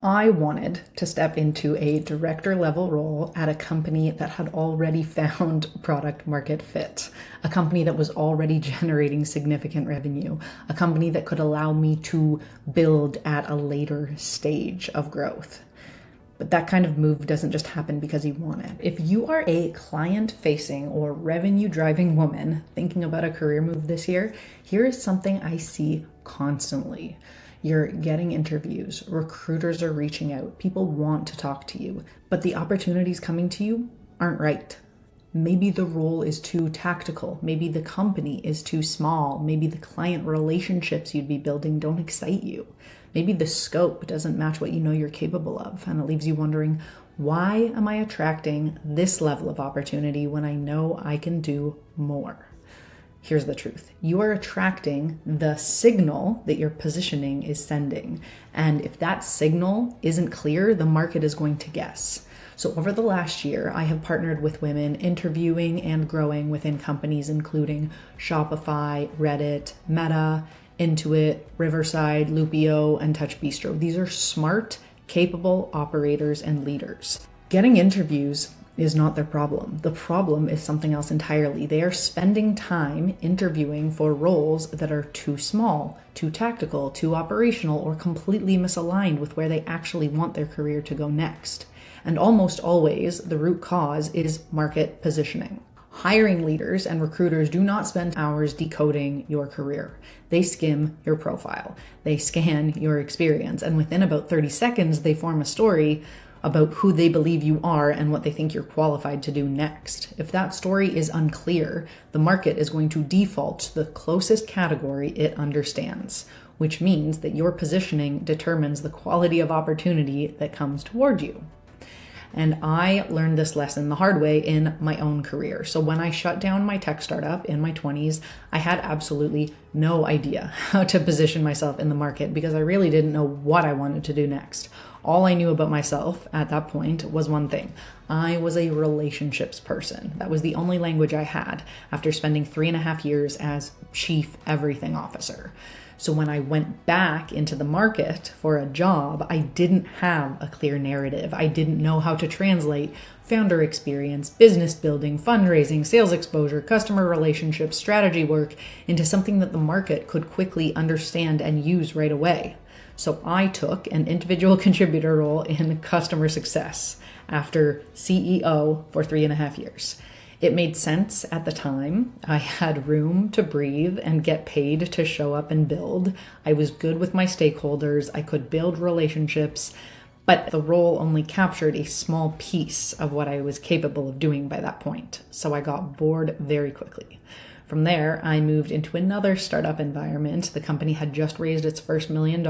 I wanted to step into a director level role at a company that had already found product market fit, a company that was already generating significant revenue, a company that could allow me to build at a later stage of growth. But that kind of move doesn't just happen because you want it. If you are a client-facing or revenue-driving woman thinking about a career move this year, here is something I see constantly. You're getting interviews, recruiters are reaching out, people want to talk to you, but the opportunities coming to you aren't right. Maybe the role is too tactical. Maybe the company is too small. Maybe the client relationships you'd be building don't excite you. Maybe the scope doesn't match what you know you're capable of, and it leaves you wondering, why am I attracting this level of opportunity when I know I can do more? Here's the truth. You are attracting the signal that your positioning is sending. And if that signal isn't clear, the market is going to guess. So over the last year, I have partnered with women interviewing and growing within companies including Shopify, Reddit, Meta, Intuit, Riverside, Loopio, and Touch Bistro. These are smart, capable operators and leaders. Getting interviews is not their problem. The problem is something else entirely. They are spending time interviewing for roles that are too small, too tactical, too operational, or completely misaligned with where they actually want their career to go next. And almost always, the root cause is market positioning. Hiring leaders and recruiters do not spend hours decoding your career. They skim your profile. They scan your experience. And within about 30 seconds, they form a story about who they believe you are and what they think you're qualified to do next. If that story is unclear, the market is going to default to the closest category it understands, which means that your positioning determines the quality of opportunity that comes toward you. And I learned this lesson the hard way in my own career. So when I shut down my tech startup in my 20s, I had absolutely no idea how to position myself in the market because I really didn't know what I wanted to do next. All I knew about myself at that point was one thing. I was a relationships person. That was the only language I had after spending 3.5 years as chief everything officer. So when I went back into the market for a job, I didn't have a clear narrative. I didn't know how to translate founder experience, business building, fundraising, sales exposure, customer relationships, strategy work into something that the market could quickly understand and use right away. So I took an individual contributor role in customer success after CEO for 3.5 years. It made sense at the time. I had room to breathe and get paid to show up and build. I was good with my stakeholders. I could build relationships, but the role only captured a small piece of what I was capable of doing by that point. So I got bored very quickly. From there, I moved into another startup environment. The company had just raised its first $1 million.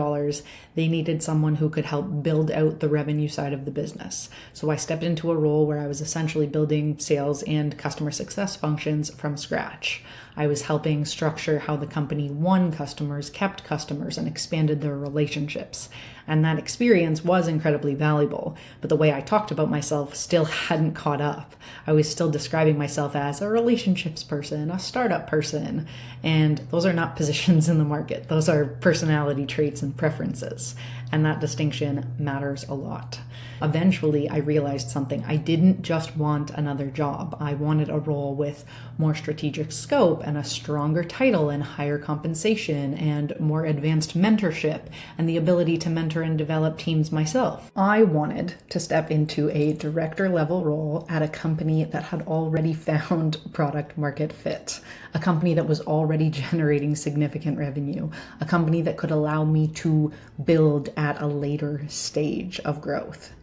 They needed someone who could help build out the revenue side of the business. So I stepped into a role where I was essentially building sales and customer success functions from scratch. I was helping structure how the company won customers, kept customers, and expanded their relationships. And that experience was incredibly valuable, but the way I talked about myself still hadn't caught up. I was still describing myself as a relationships person, a startup person, and those are not positions in the market. Those are personality traits and preferences, and that distinction matters a lot. Eventually, I realized something. I didn't just want another job. I wanted a role with more strategic scope and a stronger title and higher compensation and more advanced mentorship and the ability to mentor and develop teams myself. I wanted to step into a director level role at a company that had already found product market fit, a company that was already generating significant revenue, a company that could allow me to build at a later stage of growth.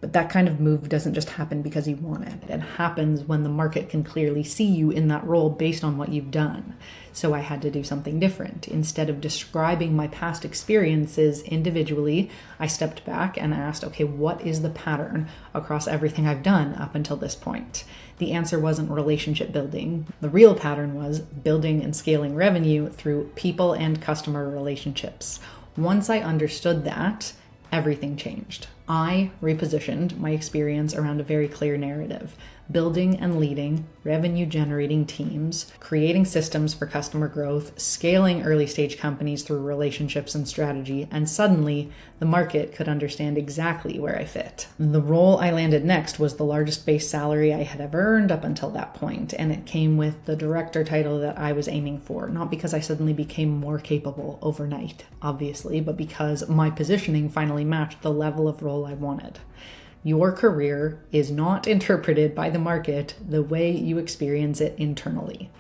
But that kind of move doesn't just happen because you want it. It happens when the market can clearly see you in that role based on what you've done. So I had to do something different. Instead of describing my past experiences individually, I stepped back and asked, okay, what is the pattern across everything I've done up until this point? The answer wasn't relationship building. The real pattern was building and scaling revenue through people and customer relationships. Once I understood that, everything changed. I repositioned my experience around a very clear narrative. building and leading revenue generating teams, creating systems for customer growth, scaling early stage companies through relationships and strategy, and suddenly the market could understand exactly where I fit. The role I landed next was the largest base salary I had ever earned up until that point, and it came with the director title that I was aiming for, not because I suddenly became more capable overnight, obviously, but because my positioning finally matched the level of role I wanted. Your career is not interpreted by the market the way you experience it internally.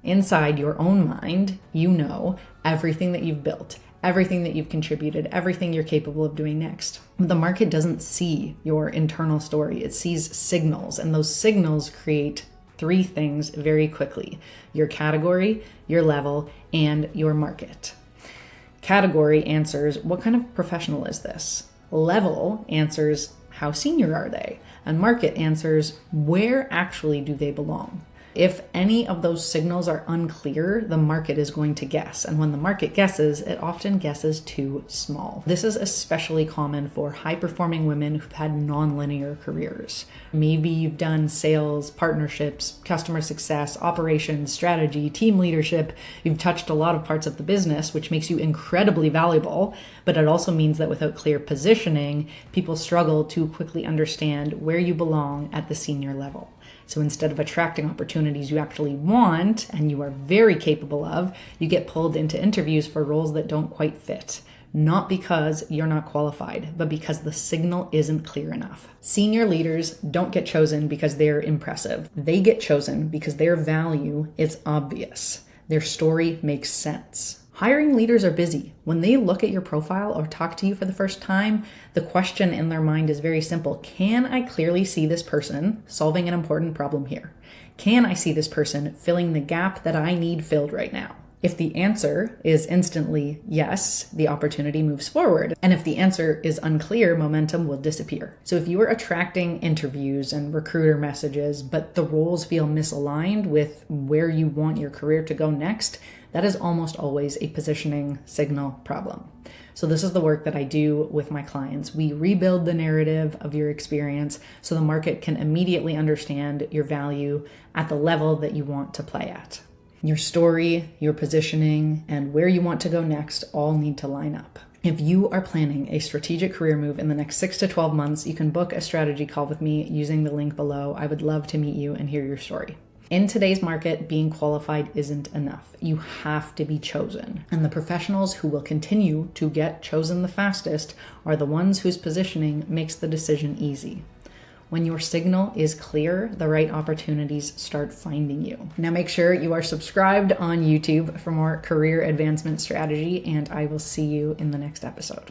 Inside your own mind, you know everything that you've built, everything that you've contributed, everything you're capable of doing next. The market doesn't see your internal story. It sees signals, and those signals create three things very quickly: your category, your level, and your market. Category answers, what kind of professional is this? Level answers, how senior are they? And market answers, where actually do they belong? If any of those signals are unclear, the market is going to guess. And when the market guesses, it often guesses too small. This is especially common for high-performing women who've had non-linear careers. Maybe you've done sales, partnerships, customer success, operations, strategy, team leadership. You've touched a lot of parts of the business, which makes you incredibly valuable, but it also means that without clear positioning, people struggle to quickly understand where you belong at the senior level. So instead of attracting opportunities you actually want and you are very capable of, you get pulled into interviews for roles that don't quite fit. Not because you're not qualified, but because the signal isn't clear enough. Senior leaders don't get chosen because they're impressive. They get chosen because their value is obvious. Their story makes sense. Hiring leaders are busy. When they look at your profile or talk to you for the first time, the question in their mind is very simple. Can I clearly see this person solving an important problem here? Can I see this person filling the gap that I need filled right now? If the answer is instantly yes, the opportunity moves forward. And if the answer is unclear, momentum will disappear. So if you are attracting interviews and recruiter messages, but the roles feel misaligned with where you want your career to go next, that is almost always a positioning signal problem. So this is the work that I do with my clients. We rebuild the narrative of your experience so the market can immediately understand your value at the level that you want to play at. Your story, your positioning, and where you want to go next all need to line up. If you are planning a strategic career move in the next 6 to 12 months, you can book a strategy call with me using the link below. I would love to meet you and hear your story. In today's market, being qualified isn't enough. You have to be chosen. And the professionals who will continue to get chosen the fastest are the ones whose positioning makes the decision easy. When your signal is clear, the right opportunities start finding you. Now make sure you are subscribed on YouTube for more career advancement strategy, and I will see you in the next episode.